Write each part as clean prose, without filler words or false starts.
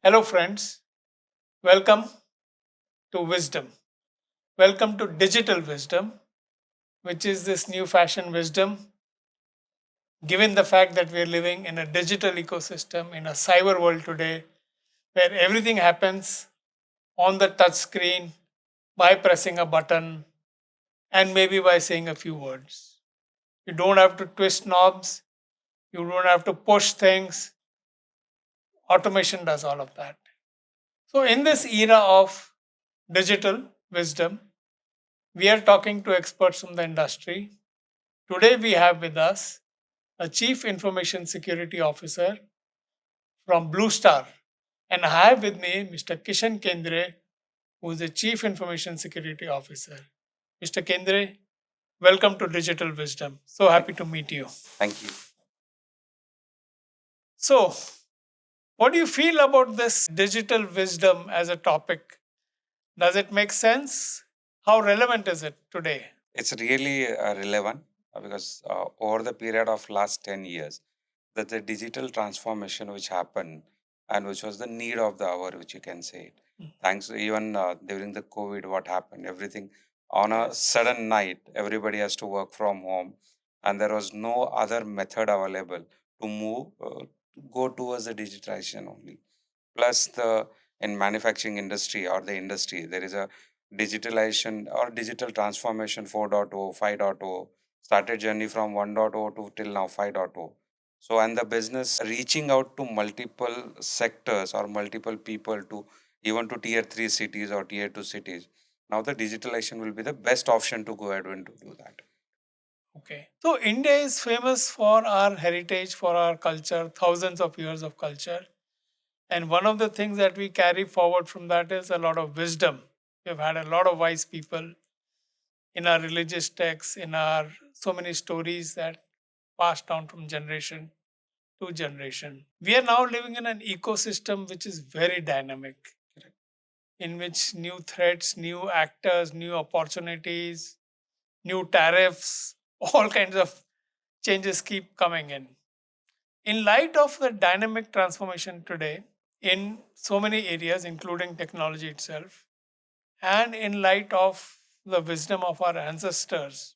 Hello, friends. Welcome to Wisdom. Welcome to Digital Wisdom, which is this new fashion wisdom, given the fact that we're living in a digital ecosystem, in a cyber world today, where everything happens on the touch screen by pressing a button and maybe by saying a few words. You don't have to twist knobs, you don't have to push things. Automation does all of that. So, in this era of digital wisdom, we are talking to experts from the industry. Today, we have with us a Chief Information Security Officer from Blue Star. And I have with me Mr. Kishan Kendre, who is the Chief Information Security Officer. Mr. Kendre, welcome to Digital Wisdom. So happy to meet you. Thank you. So, what do you feel about this digital wisdom as a topic? Does it make sense? How relevant is it today? It's really relevant because over the period of last 10 years, that the digital transformation which happened and which was the need of the hour, which you can say it. Mm. Thanks even during the COVID, what happened, everything on a sudden night, everybody has to work from home and there was no other method available to move, go towards the digitization only. Plus the in manufacturing industry or the industry, there is a digitalization or digital transformation 4.0, 5.0, started journey from 1.0 to till now 5.0. So and the business reaching out to multiple sectors or multiple people to even to tier 3 cities or tier 2 cities. Now the digitalization will be the best option to go ahead and to do that. Okay. So India is famous for our heritage, for our culture, thousands of years of culture. And one of the things that we carry forward from that is a lot of wisdom. We've had a lot of wise people in our religious texts, in our so many stories that passed down from generation to generation. We are now living in an ecosystem which is very dynamic, in which new threats, new actors, new opportunities, new tariffs, all kinds of changes keep coming in. In light of the dynamic transformation today in so many areas, including technology itself, and in light of the wisdom of our ancestors,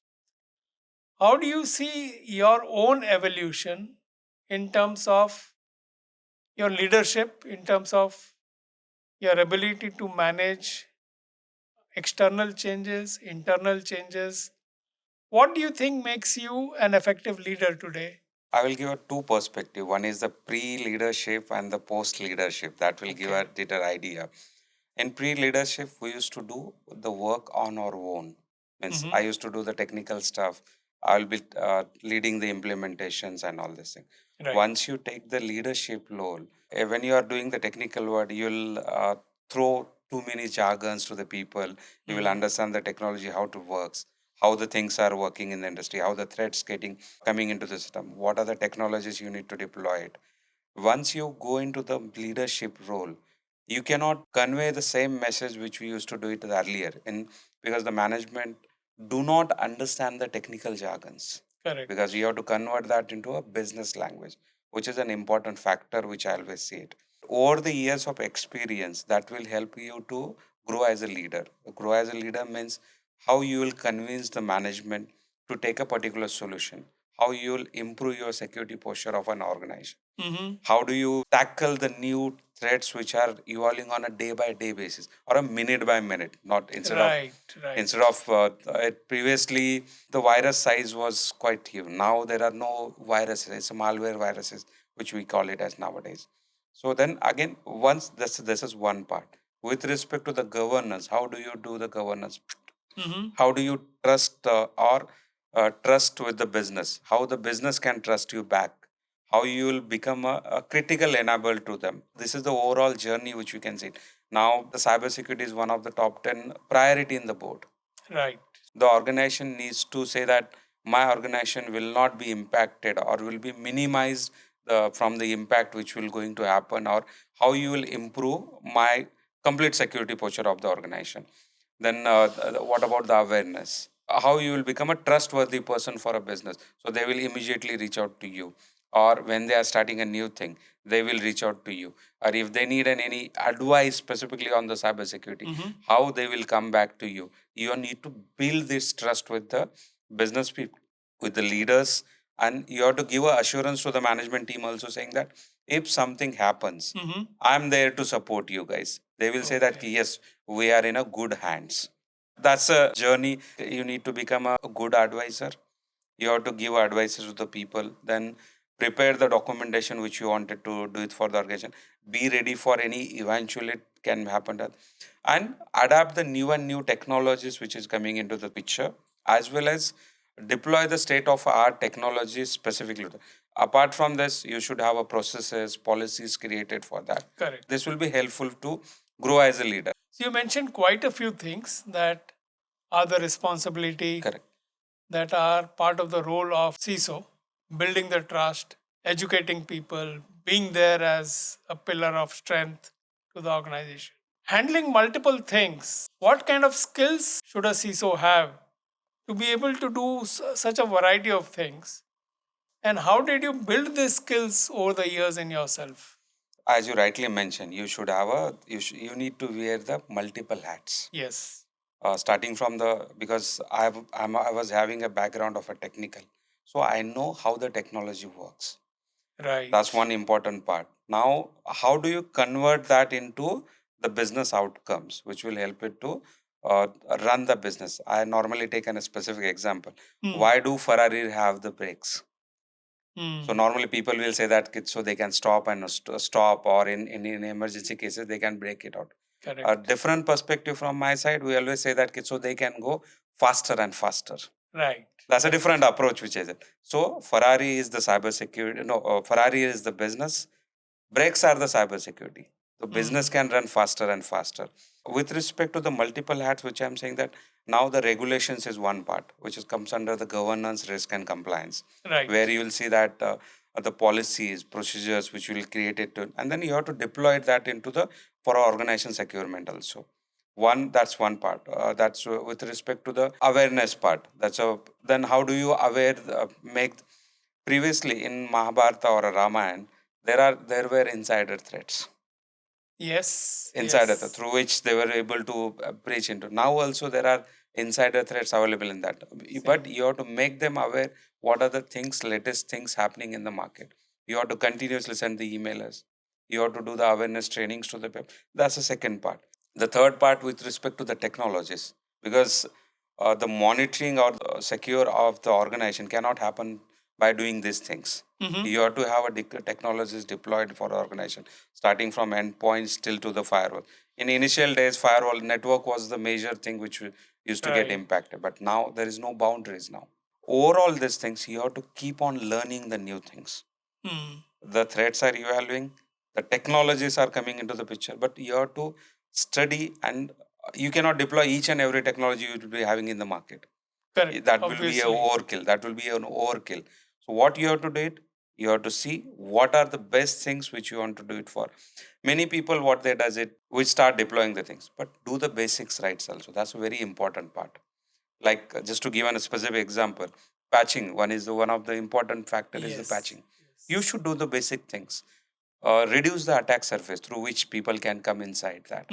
how do you see your own evolution in terms of your leadership, in terms of your ability to manage external changes, internal changes? What do you think makes you an effective leader today? I will give a two perspective. One is the pre-leadership and the post-leadership. That will give a Okay. better idea. In pre-leadership, we used to do the work on our own. Means Hmm. I used to do the technical stuff. I'll be leading the implementations and all this thing. Right. Once you take the leadership role, when you are doing the technical work, you'll throw too many jargons to the people. You will Mhm. understand the technology, how it works, how the things are working in the industry, how the threats getting coming into the system, what are the technologies you need to deploy it. Once you go into the leadership role, you cannot convey the same message which we used to do it earlier in because the management do not understand the technical jargons, because Correct. you have to convert that into a business language, which is an important factor which I always see it. Over the years of experience, that will help you to grow as a leader. Grow as a leader means how you will convince the management to take a particular solution, how you will improve your security posture of an organization, Hmm. how do you tackle the new threats which are evolving on a day by day basis or a minute by minute, not Right. instead Right. of previously the virus size was quite huge. Now there are no viruses, it's malware viruses which we call it as nowadays. So then again, once this is one part. With respect to the governance, how do you do the governance? Hmm. How do you trust or trust with the business? How the business can trust you back? How you will become a critical enabler to them? This is the overall journey which we can see. Now, the cybersecurity is one of the top 10 priority in the board. Right. The organization needs to say that my organization will not be impacted or will be minimized from the impact which will going to happen, or how you will improve my complete security posture of the organization. Then what about the awareness? How you will become a trustworthy person for a business, so they will immediately reach out to you. or when they are starting a new thing, they will reach out to you. Or if they need any advice specifically on the cybersecurity, how they will come back to you. You need to build this trust with the business people, with the leaders, and you have to give a assurance to the management team also, saying that if something happens, I'm there to support you guys. They will say that Okay. yes, we are in a good hands. That's a journey. You need to become a good advisor. You have to give advices to the people, then prepare the documentation which you wanted to do it for the organization. Be ready for any eventually it can happen that, and adapt the new technologies which is coming into the picture, as well as deploy the state of art technology specifically. Apart from this, you should have a processes, policies created for that. Correct. This will be helpful to grow as a leader. So you mentioned quite a few things that are the responsibility, Correct. that are part of the role of CISO, building the trust, educating people, being there as a pillar of strength to the organization. Handling multiple things. What kind of skills should a CISO have to be able to do such a variety of things? And how did you build these skills over the years in yourself? As you rightly mentioned, you should have you need to wear the multiple hats. Yes. Starting from the, because I was having a background of a technical, so I know how the technology works. Right. That's one important part. Now, how do you convert that into the business outcomes, which will help it to uh, run the business? I normally take a specific example. Why do Ferrari have the brakes? So normally people will say that so they can stop and stop, or in emergency cases they can break it out. Correct. A different perspective from my side, we always say that so they can go faster and faster. Right. That's a different approach, which is it. So Ferrari is the cybersecurity. No, Ferrari is the business. Brakes are the cybersecurity. The business can run faster and faster. With respect to the multiple hats, which I'm saying that now the regulations is one part, which is, comes under the governance, risk, and compliance, Right. where you will see that the policies, procedures, which will create it, and then you have to deploy that into the for our organization securement also. That's one part. That's with respect to the awareness part. That's a then how do you aware make previously in Mahabharata or a Ramayana there were insider threats. Yes. Insider Yes. through which they were able to breach into. Now also there are insider threats available in that, but Same. you have to make them aware what are the things, latest things happening in the market. You have to continuously send the emailers. You have to do the awareness trainings to the people. That's the second part. The third part with respect to the technologies, because the monitoring or the secure of the organization cannot happen by doing these things. You have to have a technologies deployed for organization, starting from endpoints till to the firewall. In initial days, firewall network was the major thing which used to get Right. impacted, but now there is no boundaries now. Overall, these things you have to keep on learning the new things. The threats are evolving, the technologies are coming into the picture, but you have to study, and you cannot deploy each and every technology you will be having in the market. Correct. That will be a Obviously. overkill. That will be an overkill. So what you have to do it, you have to see what are the best things which you want to do it for. Many people what they does it, we start deploying the things, but do the basics right also. That's a very important part. Like just to give a specific example, patching one of the important factor is the Yes. patching. You should do the basic things. Reduce the attack surface through which people can come inside that.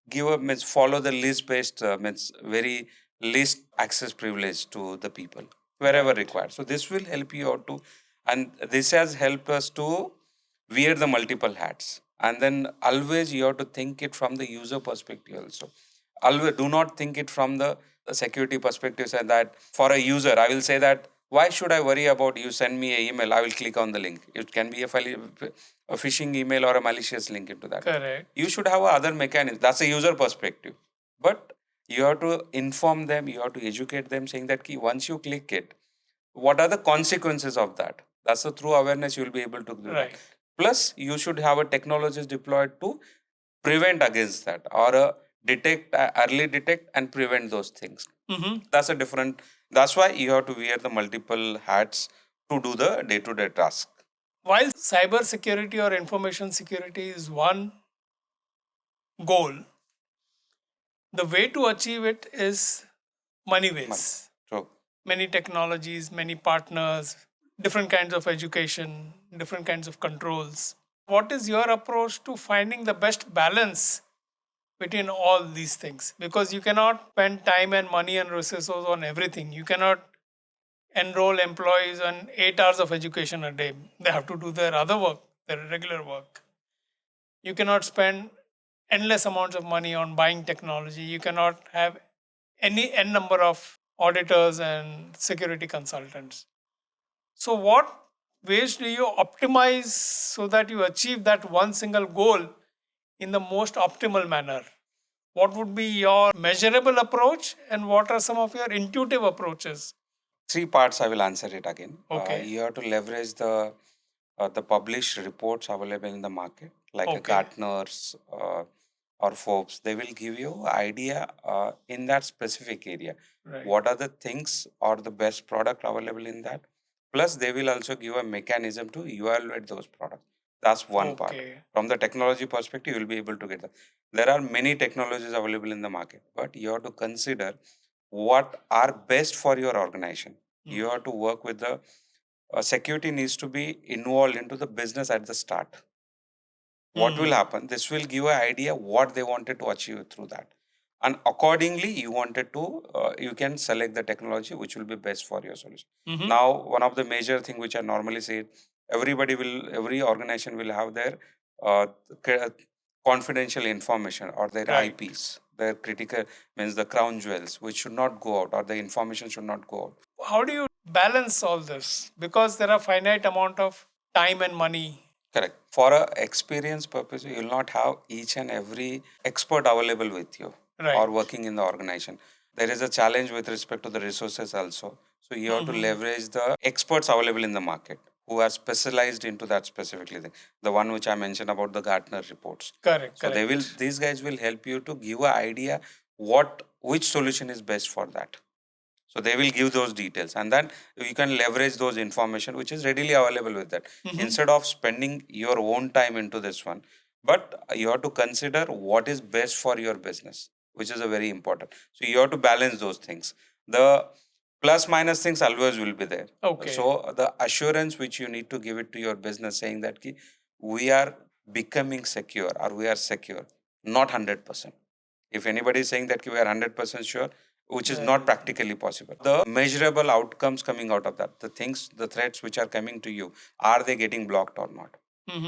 Give a means follow the list based means very least access privilege to the people wherever Right. required. So this will help you out to, and this has helped us to wear the multiple hats. And then always you have to think it from the user perspective also. Always do not think it from the security perspective. And that for a user, I will say that why should I worry about you send me an email? I will click on the link. It can be a phishing email or a malicious link into that. Correct. You should have other mechanism. That's a user perspective. But you have to inform them, you have to educate them, saying that key, once you click it, what are the consequences of that? That's the through awareness you will be able to do that. Right. Plus, you should have a technologies deployed to prevent against that, or detect early detect and prevent those things. That's a different. That's why you have to wear the multiple hats to do the day-to-day task. While cyber security or information security is one goal, the way to achieve it is many Mal- ways. So Many technologies, many partners, different kinds of education, different kinds of controls. What is your approach to finding the best balance between all these things? Because you cannot spend time and money and resources on everything. You cannot enroll employees on 8 hours of education a day. They have to do their other work, their regular work. You cannot spend endless amounts of money on buying technology. You cannot have any n number of auditors and security consultants. So, what ways do you optimize so that you achieve that one single goal in the most optimal manner? What would be your measurable approach, and what are some of your intuitive approaches? Three parts I will answer it again. Okay. You have to leverage the published reports available in the market, like a Okay. Gartner's or Forbes. They will give you idea in that specific area. Right. What are the things or the best product available in that? Plus, they will also give a mechanism to evaluate those products. That's one part. Okay. From the technology perspective, you will be able to get that. There are many technologies available in the market, but you have to consider what are best for your organization. You have to work with the security needs to be involved into the business at the start. What will happen? This will give an idea what they wanted to achieve through that, and accordingly you wanted to you can select the technology which will be best for your solution. Now, one of the major thing which I normally say, every organization will have their uh, c- confidential information or their Right. IPs, their critical, means the crown jewels, which should not go out, or the information should not go out. How do you balance all this? Because there are finite amount of time and money. Correct. For a experience purpose, you will not have each and every expert available with you or Right. working in the organization. There is a challenge with respect to the resources also. So you have to leverage the experts available in the market who are specialized into that specifically thing. The one which I mentioned about the Gartner reports. Correct. So these guys will help you to give an idea which solution is best for that. So they will give those details, and then you can leverage those information which is readily available with that. Instead of spending your own time into this one, but you have to consider what is best for your business, which is a very important. So you have to balance those things. The plus minus things always will be there. Okay. So the assurance which you need to give it to your business, saying that ki, we are becoming secure or we are secure, not 100%. If anybody is saying that we are 100% sure, which is not practically possible. The measurable outcomes coming out of that, the things, the threats which are coming to you, are they getting blocked or not?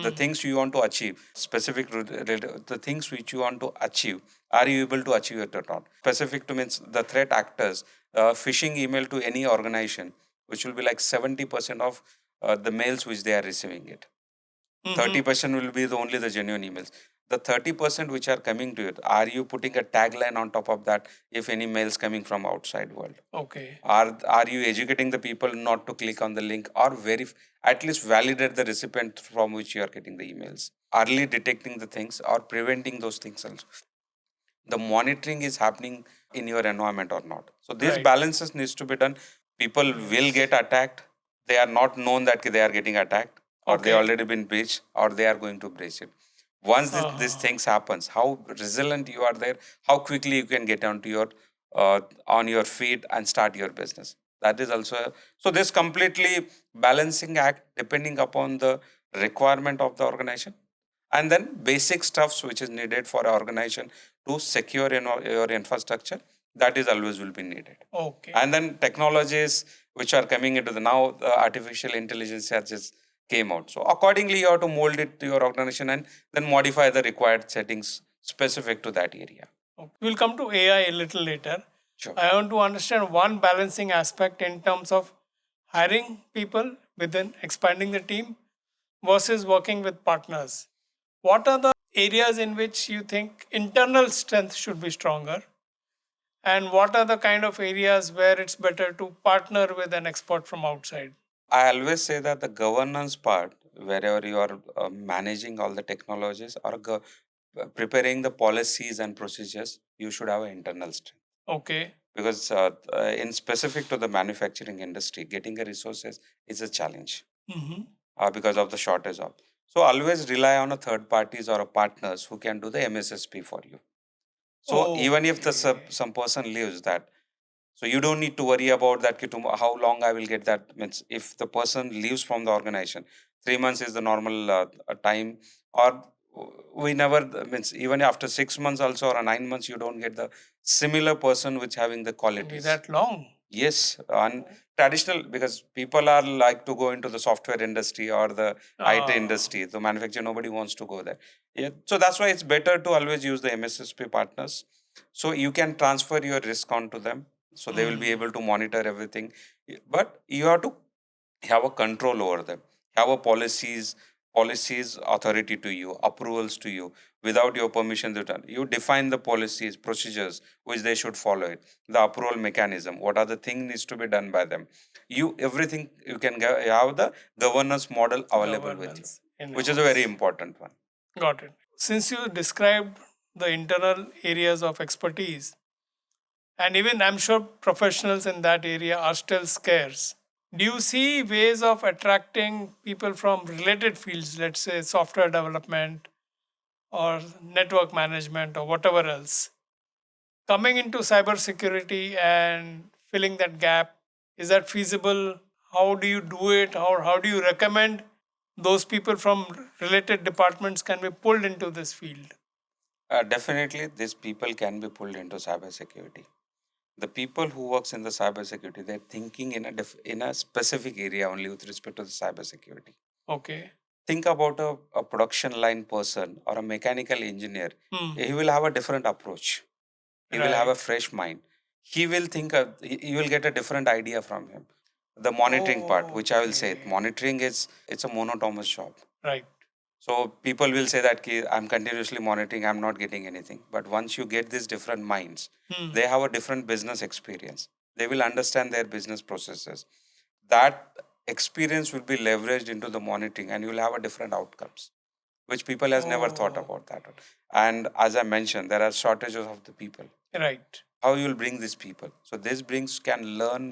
The things you want to achieve, the things which you want to achieve, are you able to achieve it or not? Specific to means the threat actors, phishing email to any organization, which will be like 70% of the mails which they are receiving it. 30% will be only the genuine emails. The 30% which are coming to it, are you putting a tagline on top of that if any mails coming from outside world? Okay. Are you educating the people not to click on the link, or at least validate the recipient from which you are getting the emails? Early detecting the things or preventing those things also. The monitoring is happening in your environment or not. So these balances needs to be done. People will get attacked. They are not known that they are getting attacked, or they already been breached, or they are going to breach it. Once this things happens, how resilient you are there, how quickly you can get onto your on your feet and start your business. That is also so this completely balancing act depending upon the requirement of the organization, and then basic stuffs which is needed for an organization to secure your infrastructure, that is always will be needed. Okay. And then technologies which are coming into the now, the artificial intelligence has just came out. So accordingly, you have to mold it to your organization and then modify the required settings specific to that area. Okay. We'll come to AI a little later. Sure. I want to understand one balancing aspect in terms of hiring people within expanding the team versus working with partners. What are the areas in which you think internal strength should be stronger? And what are the kind of areas where it's better to partner with an expert from outside? I always say that the governance part, wherever you are managing all the technologies or preparing the policies and procedures, you should have an internal strength. Okay. Because in specific to the manufacturing industry, getting the resources is a challenge because of the shortage of. So always rely on a third parties or a partners who can do the MSSP for you. So even if the some person leaves that, So you don't need to worry about that. How long I will get that. Means if the person leaves from the organization, 3 months is the normal time, or we never means even after 6 months also or 9 months you don't get the similar person which having the Can be qualities. that long? Yes, and traditional because people are like to go into the software industry or the IT industry, the manufacturer. Nobody wants to go there. Yeah, so that's why it's better to always use the MSSP partners. So you can transfer your risk onto them, so they will be able to monitor everything. But you have to have a control over them, have a policies authority to you, approvals to you. Without your permission return, you define the policies, procedures which they should follow it, the approval mechanism, what are the things needs to be done by them. You everything you can have the governance model available with you, Governance which is a very in-house. important one. Got it. Since you described the internal areas of expertise, and even I'm sure professionals in that area are still scarce, do you see ways of attracting people from related fields, let's say software development or network management or whatever else, coming into cybersecurity and filling that gap? Is that feasible? How do you do it? How do you recommend those people from related departments can be pulled into this field? Definitely these people can be pulled into cybersecurity. The people who works in the cybersecurity, they're thinking in in a specific area only with respect to the cybersecurity. Okay. Think about a production line person or a mechanical engineer. Hmm. He will have a different approach. He will have a Right. fresh mind. He will think you will get a different idea from him. The monitoring part, which I will say, Okay. monitoring is it's a monotonous job. Right. So people will say that "Ki, I'm continuously monitoring, I'm not getting anything." But once you get these different minds, Hmm. they have a different business experience. They will understand their business processes. That experience will be leveraged into the monitoring, and you will have a different outcomes, which people has never thought about that. And as I mentioned, there are shortages of the people. Right. How you will bring these people? So this brings can learn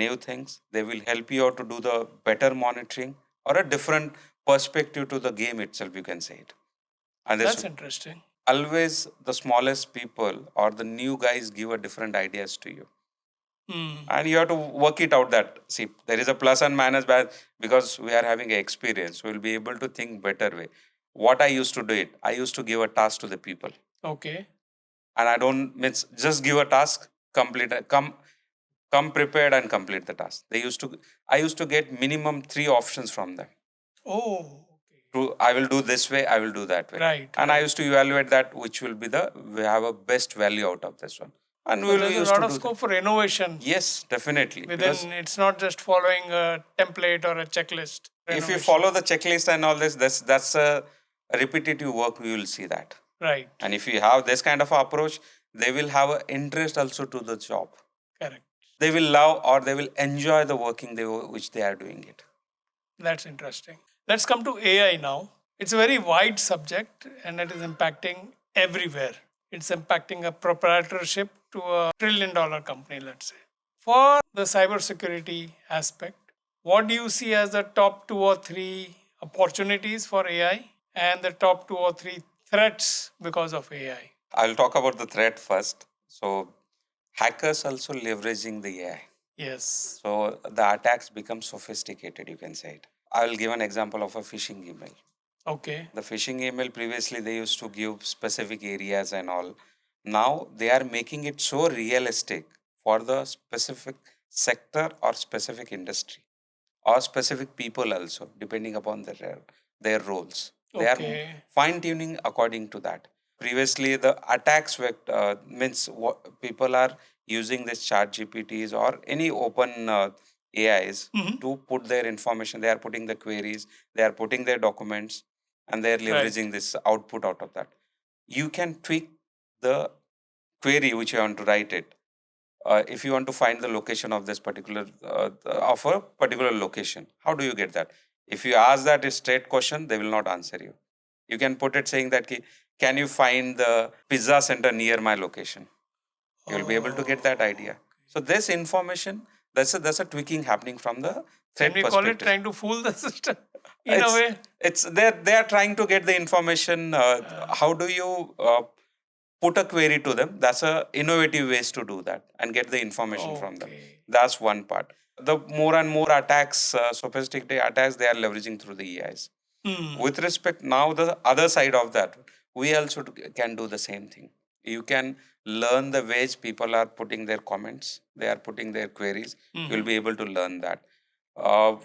new things. They will help you out to do the better monitoring or a different perspective to the game itself. You can say it. And this That's interesting. always the smallest people or the new guys give a different ideas to you, Hmm. and you have to work it out. That see there is a plus and minus, but because we are having a experience, we will be able to think better way. What I used to do it, I used to give a task to the people, Okay. and I don't means just give a task, complete come prepared and complete the task. They used to I used to get minimum 3 options from them. Oh. To I will do this way, I will do that way. Right. And I Right. used to evaluate that which will be the we have a best value out of this one. And So we there's a used lot to of do that. scope for innovation Yes, definitely. Because within. It's not just following a template or a checklist. if you Innovation. follow the checklist and all this, that's a repetitive work. You will see that. Right. And if you have this kind of approach, they will have an interest also to the job. Correct. They will love or they will enjoy the working which they are doing it. That's interesting. Let's come to AI now. It's a very wide subject and it is impacting everywhere. It's impacting a proprietorship to a $1 trillion company, let's say. For the cybersecurity aspect, what do you see as the top 2 or 3 opportunities for AI and the top 2 or 3 threats because of AI? I'll talk about the threat first. So hackers also leveraging the AI. Yes. So the attacks become sophisticated, you can say it. I will give an example of a phishing email. Okay. The phishing email previously they used to give specific areas and all. Now they are making it so realistic for the specific sector or specific industry or specific people also, depending upon their roles. They are Okay. fine tuning according to that. Previously, the attacks were means what people are using this chat GPTs or any open AIs Mhm. to put their information. They are putting the queries, they are putting their documents, and they are Right. leveraging this output out of that. You can tweak the query which you want to write it. If you want to find the location of this particular of a particular location, how do you get that? If you ask that a straight question, they will not answer you. You can put it saying that can you find the pizza center near my location? You will be able to get that idea. So this information, that's a tweaking happening from the Can threat we call it perspective. trying to fool the system in a it's way? it's they are trying to get the information. How do you put a query to them. That's a innovative ways to do that and get the information from them. Okay. That's one part. The more and more attacks, sophisticated attacks, they are leveraging through the AIs. With respect, now the other side of that, we also can do the same thing. You can learn the ways people are putting their comments, they are putting their queries. You'll be able to learn that.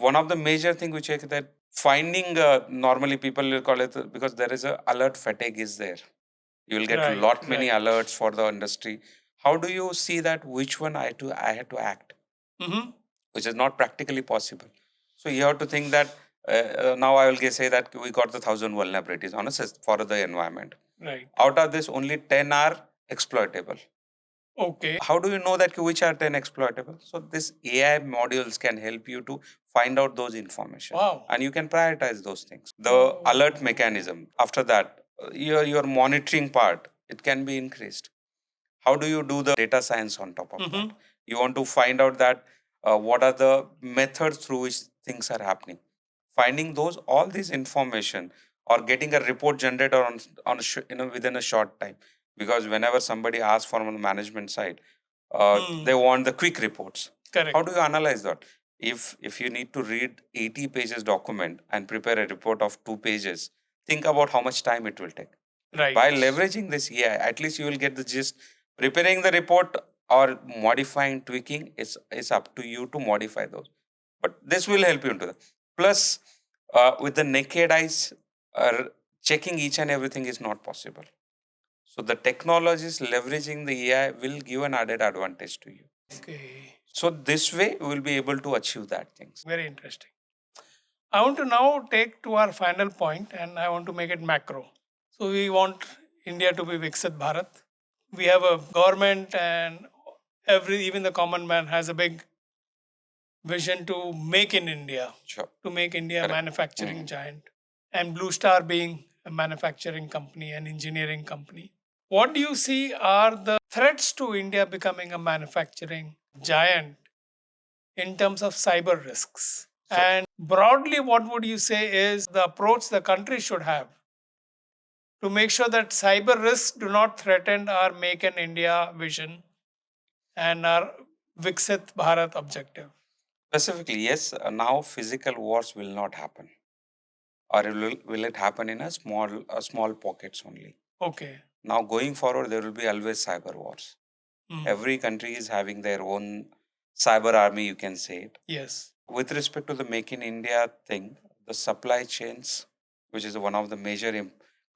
One of the major thing we check that finding normally people will call it because there is a alert fatigue is there. You will get Right, lot many right. alerts for the industry. How do you see that which one I had to act, which is not practically possible? So you have to think that now I will say that we got the 1,000 vulnerabilities on a for the environment. Right. Out of this, only 10 are exploitable. Okay. How do you know that which are 10 exploitable? So this AI modules can help you to find out those information. Wow. And you can prioritize those things. The alert mechanism, after that, your monitoring part, it can be increased. How do you do the data science on top of that? You want to find out that what are the methods through which things are happening. Finding those, all this information or getting a report generated within a short time. Because whenever somebody asks from the management side, they want the quick reports. Correct. How do you analyze that? If you need to read 80 pages document and prepare a report of 2 pages, think about how much time it will take. Right. By leveraging this AI, at least you will get the gist. Preparing the report or modifying, tweaking, it's up to you to modify those. But this will help you into that. Plus, with the naked eyes, checking each and everything is not possible. So the technologies leveraging the AI will give an added advantage to you. Okay. So this way, we will be able to achieve that things. Very interesting. I want to now take to our final point and I want to make it macro. So we want India to be Viksit Bharat. We have a government and even the common man has a big vision to make in India, Sure. to make India a Correct. manufacturing giant, and Blue Star being a manufacturing company, an engineering company. What do you see are the threats to India becoming a manufacturing giant in terms of cyber risks? And broadly, what would you say is the approach the country should have to make sure that cyber risks do not threaten our Make in India vision and our Viksit Bharat objective? Specifically, yes, now physical wars will not happen. Or will it happen in a small pockets only? Okay. Now going forward, there will be always cyber wars. Every country is having their own cyber army, you can say it. Yes. With respect to the Make in India thing, the supply chains, which is one of the major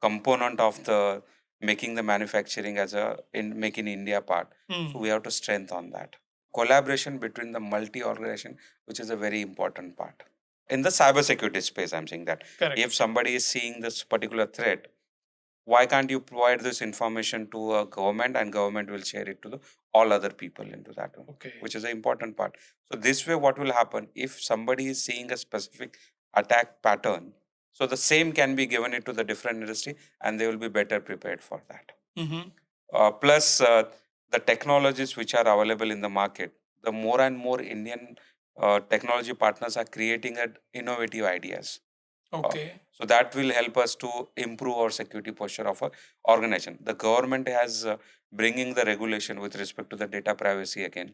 component of the making the manufacturing as a in Make in India part. So we have to strengthen that. Collaboration between the multi-organization, which is a very important part. In the cybersecurity space, I'm saying that. Correct. If somebody is seeing this particular threat, why can't you provide this information to a government and government will share it to all other people into that one, Okay. which is an important part. So this way, what will happen if somebody is seeing a specific attack pattern, so the same can be given it to the different industry and they will be better prepared for that. Plus, the technologies which are available in the market, the more and more Indian technology partners are creating innovative ideas. Okay. So that will help us to improve our security posture of our organization. The government has bringing the regulation with respect to the data privacy again,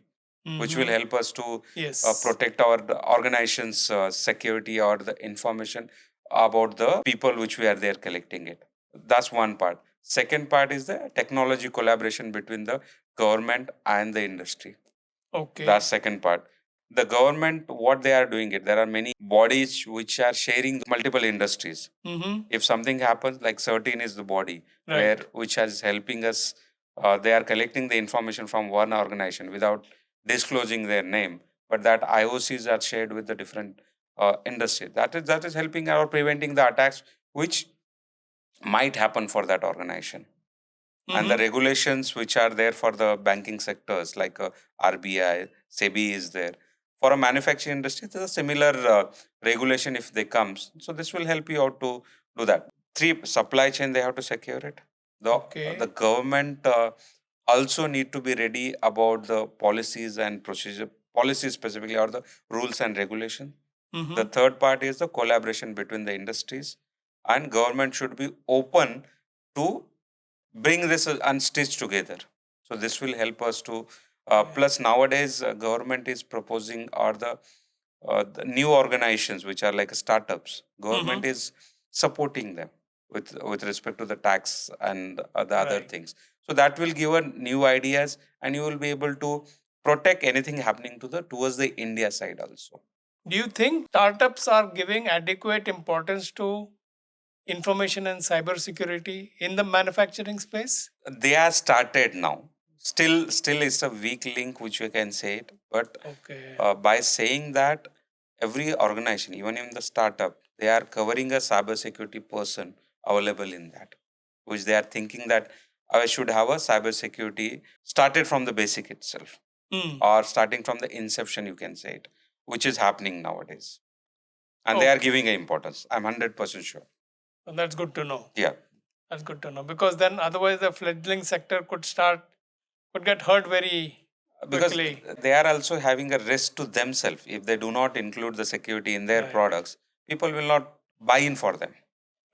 which will help us to Yes. protect our organization's security or the information about the people which we are there collecting it. That's one part. Second part is the technology collaboration between the government and the industry. Okay. That's second part. The government, what they are doing it, there are many bodies which are sharing multiple industries. If something happens, like CERTIN is the body where which is helping us. They are collecting the information from one organization without disclosing their name, but that IOCs are shared with the different industry. That is helping or preventing the attacks which might happen for that organization. And the regulations which are there for the banking sectors like RBI, SEBI is there. For a manufacturing industry, there's a similar regulation if they comes. So this will help you out to do that. 3, supply chain, they have to secure it. The government also need to be ready about the policies and procedure, policies specifically, or the rules and regulation. The third part is the collaboration between the industries, and government should be open to bring this and stitch together. So this will help us to. Yeah. Plus, nowadays, government is proposing, or the new organizations which are like startups. Government Mm-hmm. is supporting them with respect to the tax and the other Right. things. So that will give a new ideas, and you will be able to protect anything happening to the towards the India side also. Do you think startups are giving adequate importance to information and cybersecurity in the manufacturing space? They are started now. Still it's a weak link which you can say it, but Okay. by saying that, every organization, even in the startup, they are covering a cybersecurity person available in that, which they are thinking that I should have a cybersecurity started from the basic itself, Hmm. or starting from the inception, you can say it, which is happening nowadays, and they are Okay. giving a importance. I'm 100% sure. So that's good to know. Yeah, That's good to know because then otherwise the fledgling sector could get hurt very because quickly. they are also having a risk to themselves. If they do not include the security in their Right. products, people will not buy in for them.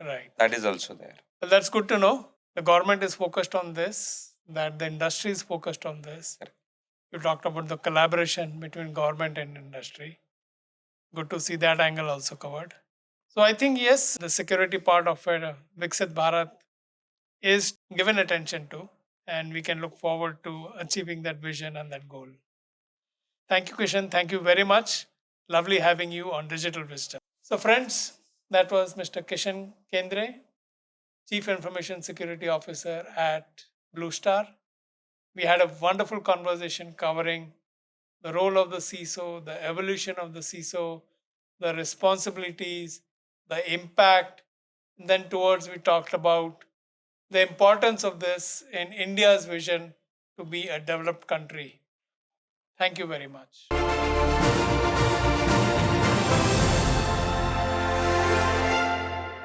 Right. That is also there. Well, that's good to know. The government is focused on this, that the industry is focused on this. Correct. You talked about the collaboration between government and industry. Good to see that angle also covered. So I think, yes, the security part of it, Viksit Bharat, is given attention to, and we can look forward to achieving that vision and that goal. Thank you, Kishan. Thank you very much. Lovely having you on Digital Wisdom. So, friends, that was Mr. Kishan Kendre, Chief Information Security Officer at Blue Star. We had a wonderful conversation covering the role of the CISO, the evolution of the CISO, the responsibilities, the impact. And then, towards, we talked about the importance of this in India's vision to be a developed country. Thank you very much.